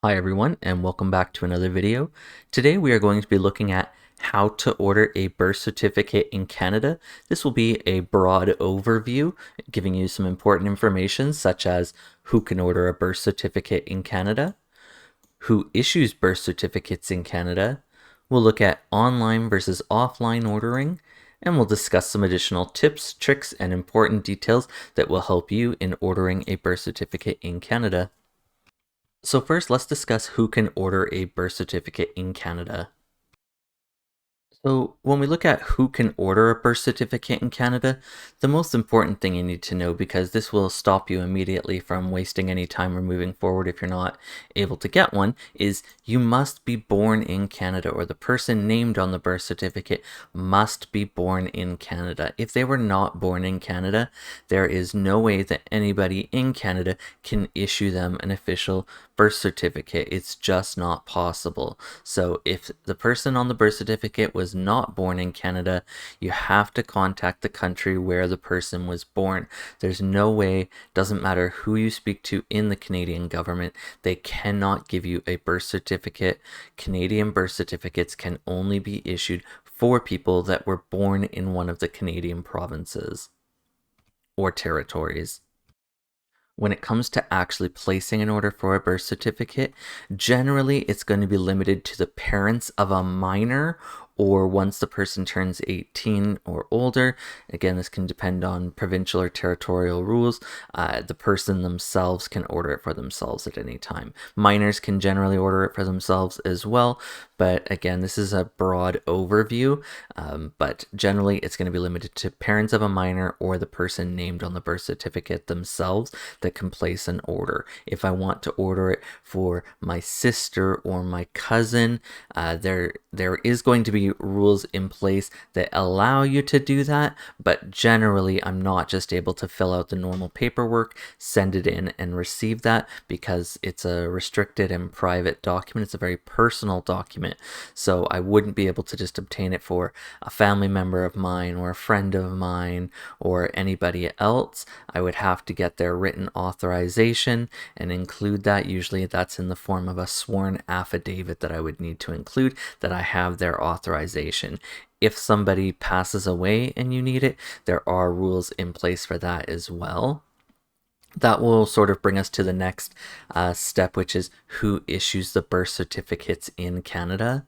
Hi everyone, and welcome back to another video. Today we are going to be looking at how to order a birth certificate in Canada. This will be a broad overview, giving you some important information such as who can order a birth certificate in Canada, who issues birth certificates in Canada. We'll look at online versus offline ordering, and we'll discuss some additional tips, tricks, and important details that will help you in ordering a birth certificate in Canada. So first, let's discuss who can order a birth certificate in Canada. So when we look at who can order a birth certificate in Canada, the most important thing you need to know, because this will stop you immediately from wasting any time or moving forward if you're not able to get one, is you must be born in Canada, or the person named on the birth certificate must be born in Canada. If they were not born in Canada, there is no way that anybody in Canada can issue them an official birth certificate. It's just not possible. So if the person on the birth certificate was not born in Canada, you have to contact the country where the person was born. There's no way, doesn't matter who you speak to in the Canadian government, they cannot give you a birth certificate. Canadian birth certificates can only be issued for people that were born in one of the Canadian provinces or territories. When it comes to actually placing an order for a birth certificate, generally it's going to be limited to the parents of a minor, or once the person turns 18 or older. Again, this can depend on provincial or territorial rules. The person themselves can order it for themselves at any time. Minors can generally order it for themselves as well, but again, this is a broad overview, but generally it's going to be limited to parents of a minor or the person named on the birth certificate themselves that can place an order. If I want to order it for my sister or my cousin, there is going to be rules in place that allow you to do that, but generally I'm not just able to fill out the normal paperwork, send it in, and receive that, because it's a restricted and private document. It's a very personal document, so I wouldn't be able to just obtain it for a family member of mine or a friend of mine or anybody else. I would have to get their written authorization and include that. Usually that's in the form of a sworn affidavit that I would need to include that I have their authorization. If somebody passes away and you need it, there are rules in place for that as well. That will sort of bring us to the next step, which is who issues the birth certificates in Canada.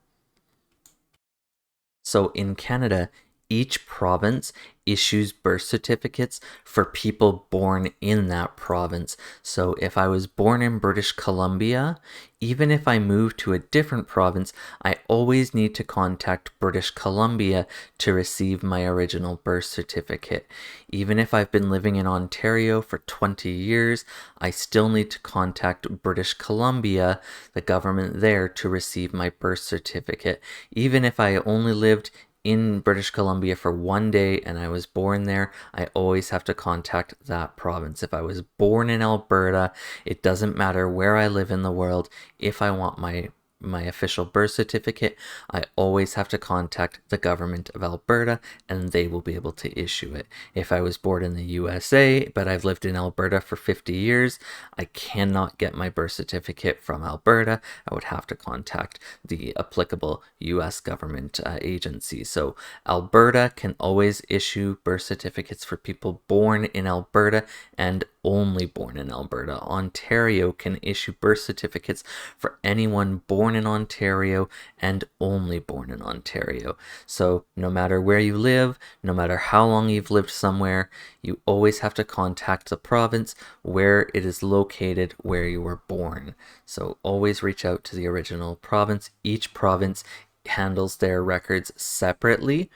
So in Canada, each province issues birth certificates for people born in that province. So if I was born in British Columbia, even if I move to a different province, I always need to contact British Columbia to receive my original birth certificate. Even if I've been living in Ontario for 20 years, I still need to contact British Columbia, the government there, to receive my birth certificate. Even if I only lived in British Columbia for one day and I was born there, I always have to contact that province. If I was born in Alberta, it doesn't matter where I live in the world. If I want my official birth certificate, I always have to contact the government of Alberta and they will be able to issue it. If I was born in the USA, but I've lived in Alberta for 50 years, I cannot get my birth certificate from Alberta. I would have to contact the applicable US government agency. So Alberta can always issue birth certificates for people born in Alberta and only born in Alberta. Ontario can issue birth certificates for anyone born in Ontario and only born in Ontario. So no matter where you live, no matter how long you've lived somewhere, you always have to contact the province where it is located, where you were born. So always reach out to the original province. Each province handles their records separately,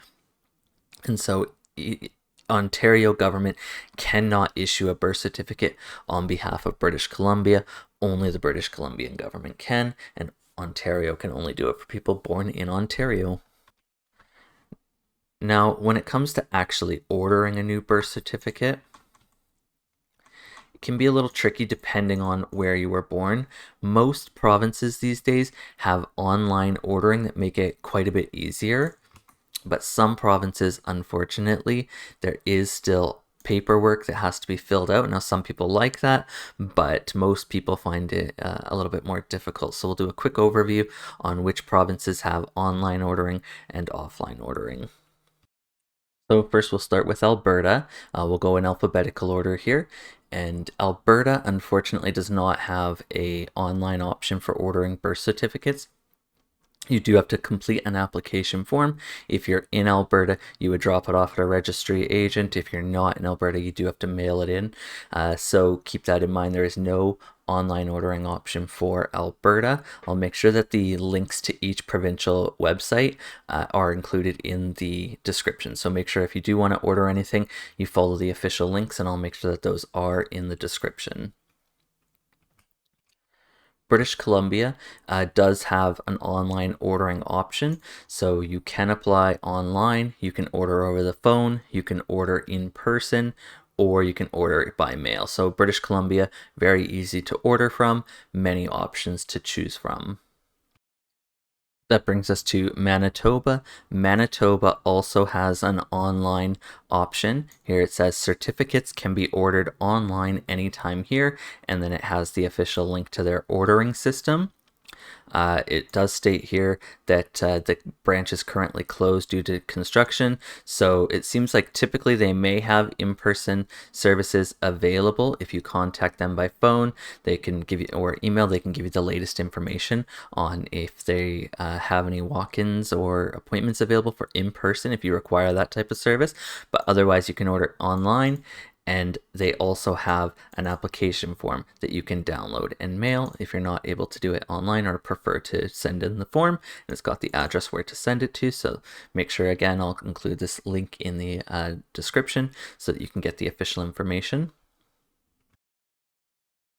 and so Ontario government cannot issue a birth certificate on behalf of British Columbia. Only the British Columbian government can, and Ontario can only do it for people born in Ontario. Now, when it comes to actually ordering a new birth certificate, it can be a little tricky depending on where you were born. Most provinces these days have online ordering that make it quite a bit easier. But some provinces, unfortunately, there is still paperwork that has to be filled out. Now, some people like that, but most people find it a little bit more difficult. So we'll do a quick overview on which provinces have online ordering and offline ordering. So first we'll start with Alberta. We'll go in alphabetical order here. And Alberta, unfortunately, does not have a online option for ordering birth certificates. You do have to complete an application form. If you're in Alberta, you would drop it off at a registry agent. If you're not in Alberta, you do have to mail it in. So keep that in mind. There is no online ordering option for Alberta. I'll make sure that the links to each provincial website are included in the description. So make sure if you do want to order anything, you follow the official links, and I'll make sure that those are in the description. British Columbia does have an online ordering option, so you can apply online, you can order over the phone, you can order in person, or you can order it by mail. So British Columbia, very easy to order from, many options to choose from. That brings us to Manitoba. Manitoba also has an online option. Here it says certificates can be ordered online anytime here, and then it has the official link to their ordering system. It does state here that the branch is currently closed due to construction, so it seems like typically they may have in-person services available. If you contact them by phone, they can give you, or email, they can give you the latest information on if they have any walk-ins or appointments available for in-person if you require that type of service, but otherwise you can order online. And they also have an application form that you can download and mail if you're not able to do it online or prefer to send in the form. And it's got the address where to send it to. So make sure, again, I'll include this link in the description so that you can get the official information.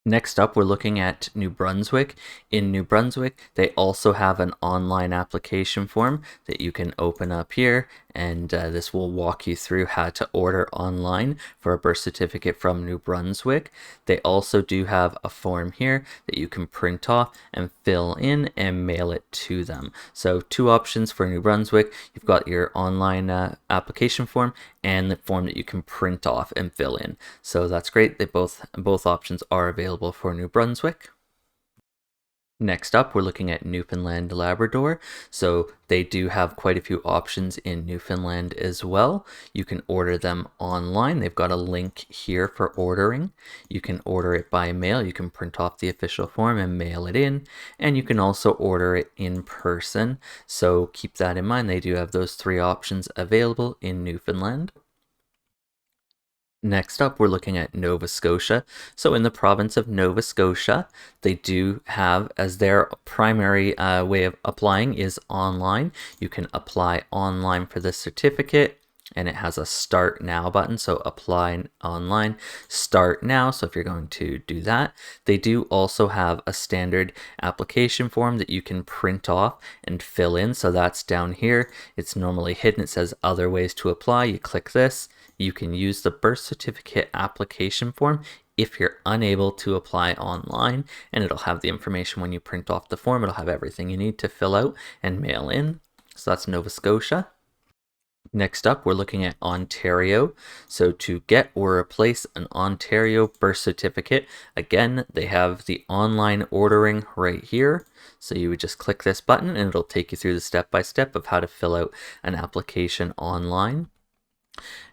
Next up, we're looking at New Brunswick. In New Brunswick, they also have an online application form that you can open up here, and this will walk you through how to order online for a birth certificate from New Brunswick. They also do have a form here that you can print off and fill in and mail it to them. So two options for New Brunswick. You've got your online application form and the form that you can print off and fill in. So that's great. They both options are available for New Brunswick. Next up, we're looking at Newfoundland, Labrador. So they do have quite a few options in Newfoundland as well. You can order them online. They've got a link here for ordering. You can order it by mail. You can print off the official form and mail it in. And you can also order it in person. So keep that in mind. They do have those three options available in Newfoundland. Next up, we're looking at Nova Scotia. So in the province of Nova Scotia, they do have as their primary way of applying is online. You can apply online for this certificate, and it has a Start Now button. So apply online, start now. So if you're going to do that, they do also have a standard application form that you can print off and fill in. So that's down here. It's normally hidden. It says other ways to apply. You click this. You can use the birth certificate application form if you're unable to apply online, and it'll have the information when you print off the form. It'll have everything you need to fill out and mail in. So that's Nova Scotia. Next up, we're looking at Ontario. So to get or replace an Ontario birth certificate, again, they have the online ordering right here. So you would just click this button and it'll take you through the step-by-step of how to fill out an application online.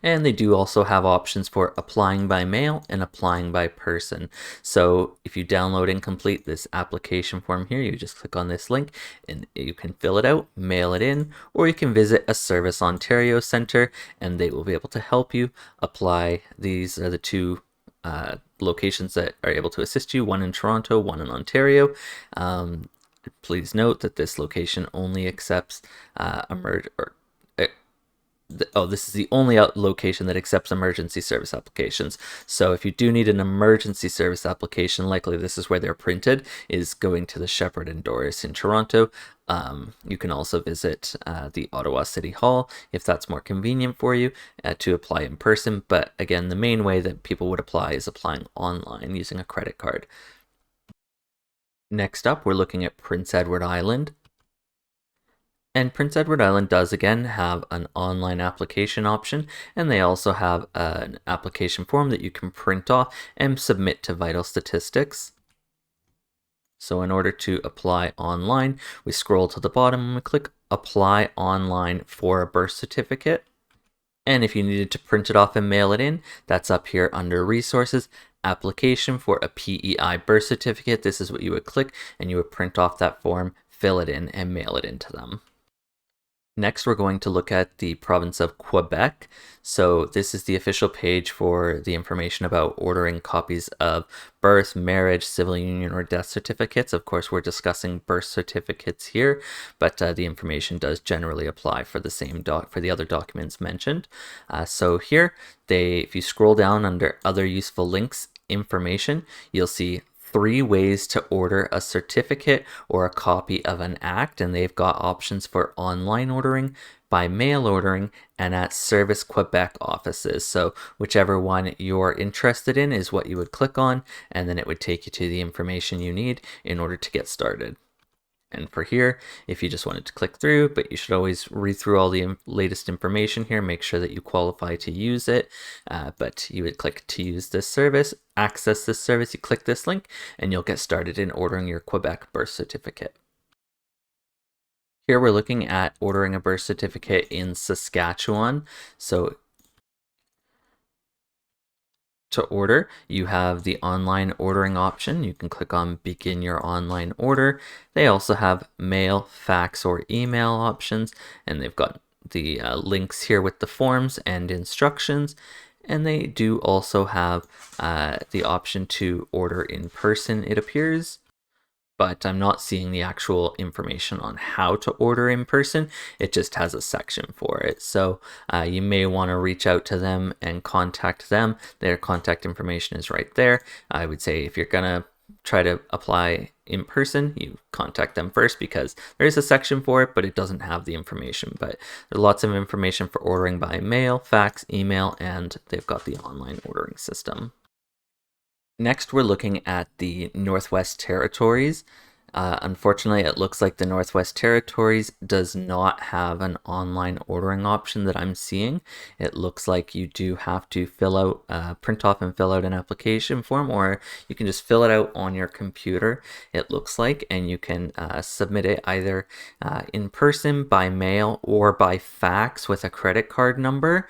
And they do also have options for applying by mail and applying by person. So if you download and complete this application form here, you just click on this link and you can fill it out, mail it in, or you can visit a Service Ontario Center and they will be able to help you apply. These are the two locations that are able to assist you, one in Toronto, one in Ontario. Please note that this location only accepts this is the only location that accepts emergency service applications. So if you do need an emergency service application, likely this is where they're printed, is going to the Shepherd and Doris in Toronto. You can also visit the Ottawa City Hall if that's more convenient for you to apply in person. But again, the main way that people would apply is applying online using a credit card. Next up, we're looking at Prince Edward Island. And Prince Edward Island does again have an online application option, and they also have an application form that you can print off and submit to Vital Statistics. So in order to apply online, we scroll to the bottom and we click Apply Online for a Birth Certificate. And if you needed to print it off and mail it in, that's up here under Resources, Application for a PEI Birth Certificate. This is what you would click, and you would print off that form, fill it in, and mail it into them. Next, we're going to look at the province of Quebec. So this is the official page for the information about ordering copies of birth, marriage, civil union, or death certificates. Of course, we're discussing birth certificates here, but the information does generally apply for the same for the other documents mentioned. So here, if you scroll down under other useful links, information, you'll see 3 ways to order a certificate or a copy of an act, and they've got options for online ordering, by mail ordering, and at Service Quebec offices. So whichever one you're interested in is what you would click on, and then it would take you to the information you need in order to get started. And for here, if you just wanted to click through, but you should always read through all the latest information here, make sure that you qualify to use it. But you would click to use this service, access this service, you click this link, and you'll get started in ordering your Quebec birth certificate. Here we're looking at ordering a birth certificate in Saskatchewan. So to order, you have the online ordering option. You can click on begin your online order. They also have mail, fax, or email options, and they've got the links here with the forms and instructions. And they do also have the option to order in person, it appears, but I'm not seeing the actual information on how to order in person. It just has a section for it. So you may want to reach out to them and contact them. Their contact information is right there. I would say if you're going to try to apply in person, you contact them first, because there is a section for it, but it doesn't have the information. But there's lots of information for ordering by mail, fax, email, and they've got the online ordering system. Next, we're looking at the Northwest Territories. Unfortunately, it looks like the Northwest Territories does not have an online ordering option that I'm seeing. It looks like you do have to print off and fill out an application form, or you can just fill it out on your computer, it looks like, and you can submit it either in person, by mail, or by fax with a credit card number.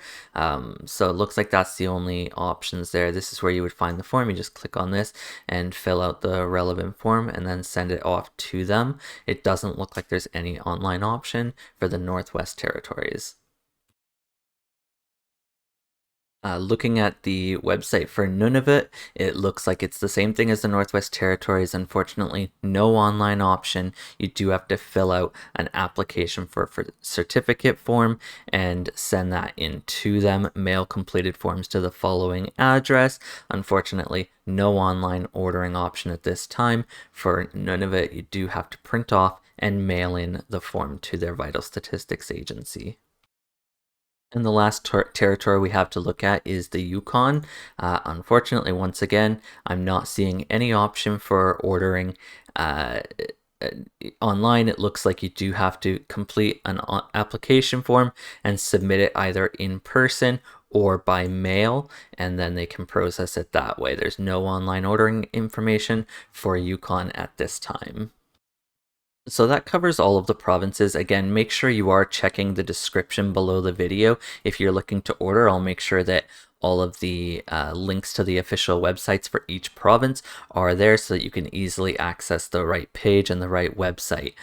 So it looks like that's the only options there. This is where you would find the form. You just click on this and fill out the relevant form and then send it off to them. It doesn't look like there's any online option for the Northwest Territories. Looking at the website for Nunavut, it looks like it's the same thing as the Northwest Territories. Unfortunately, no online option. You do have to fill out an application for certificate form and send that in to them. Mail completed forms to the following address. Unfortunately, no online ordering option at this time. For Nunavut, you do have to print off and mail in the form to their Vital Statistics agency. And the last territory we have to look at is the Yukon. Unfortunately, once again, I'm not seeing any option for ordering online. It looks like you do have to complete an application form and submit it either in person or by mail, and then they can process it that way. There's no online ordering information for Yukon at this time. So that covers all of the provinces. Again, make sure you are checking the description below the video. If you're looking to order, I'll make sure that all of the links to the official websites for each province are there so that you can easily access the right page and the right website.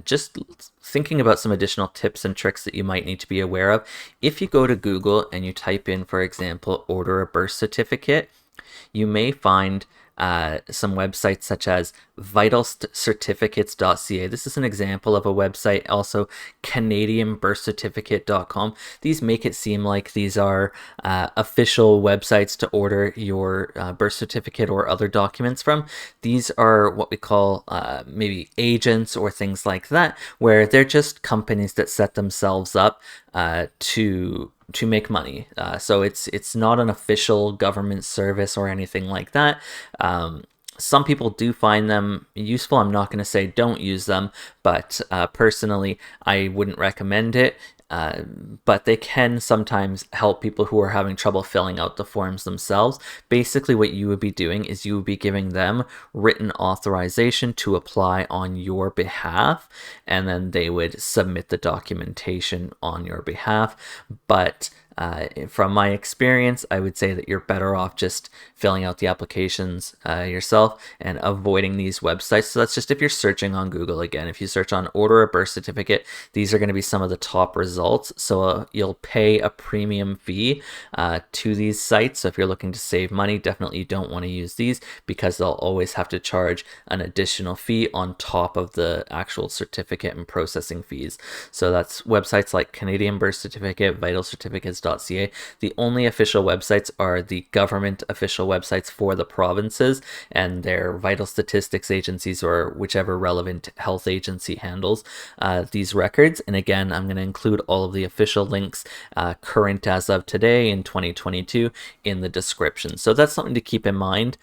Just thinking about some additional tips and tricks that you might need to be aware of. If you go to Google and you type in, for example, order a birth certificate, you may find some websites such as vitalcertificates.ca. This is an example of a website. Also, canadianbirthcertificate.com. These make it seem like these are official websites to order your birth certificate or other documents from. These are what we call maybe agents or things like that, where they're just companies that set themselves up to make money. So it's not an official government service or anything like that. Some people do find them useful. I'm not going to say don't use them, but personally, I wouldn't recommend it. But they can sometimes help people who are having trouble filling out the forms themselves. Basically, what you would be doing is you would be giving them written authorization to apply on your behalf, and then they would submit the documentation on your behalf. But from my experience, I would say that you're better off just filling out the applications yourself and avoiding these websites. So that's just if you're searching on Google. Again, if you search on order a birth certificate, these are going to be some of the top results. So you'll pay a premium fee to these sites. So if you're looking to save money, definitely you don't want to use these, because they'll always have to charge an additional fee on top of the actual certificate and processing fees. So that's websites like Canadian Birth Certificate, Vital Certificates, the only official websites are the government official websites for the provinces and their vital statistics agencies, or whichever relevant health agency handles these records. And again, I'm going to include all of the official links current as of today in 2022 in the description. So that's something to keep in mind.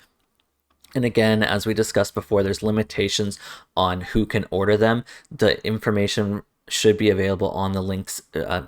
And again, as we discussed before, there's limitations on who can order them. The information should be available on the links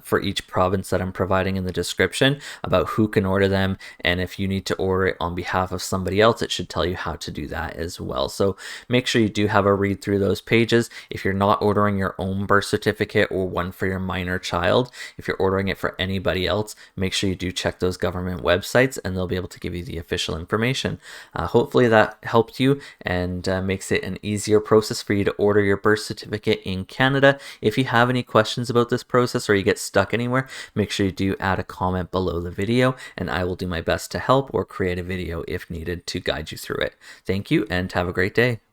for each province that I'm providing in the description about who can order them. And if you need to order it on behalf of somebody else, it should tell you how to do that as well. So make sure you do have a read through those pages. If you're not ordering your own birth certificate or one for your minor child, if you're ordering it for anybody else, make sure you do check those government websites, and they'll be able to give you the official information. Hopefully that helped you and makes it an easier process for you to order your birth certificate in Canada. If you have any questions about this process or you get stuck anywhere, make sure you do add a comment below the video, and I will do my best to help or create a video if needed to guide you through it. Thank you and have a great day.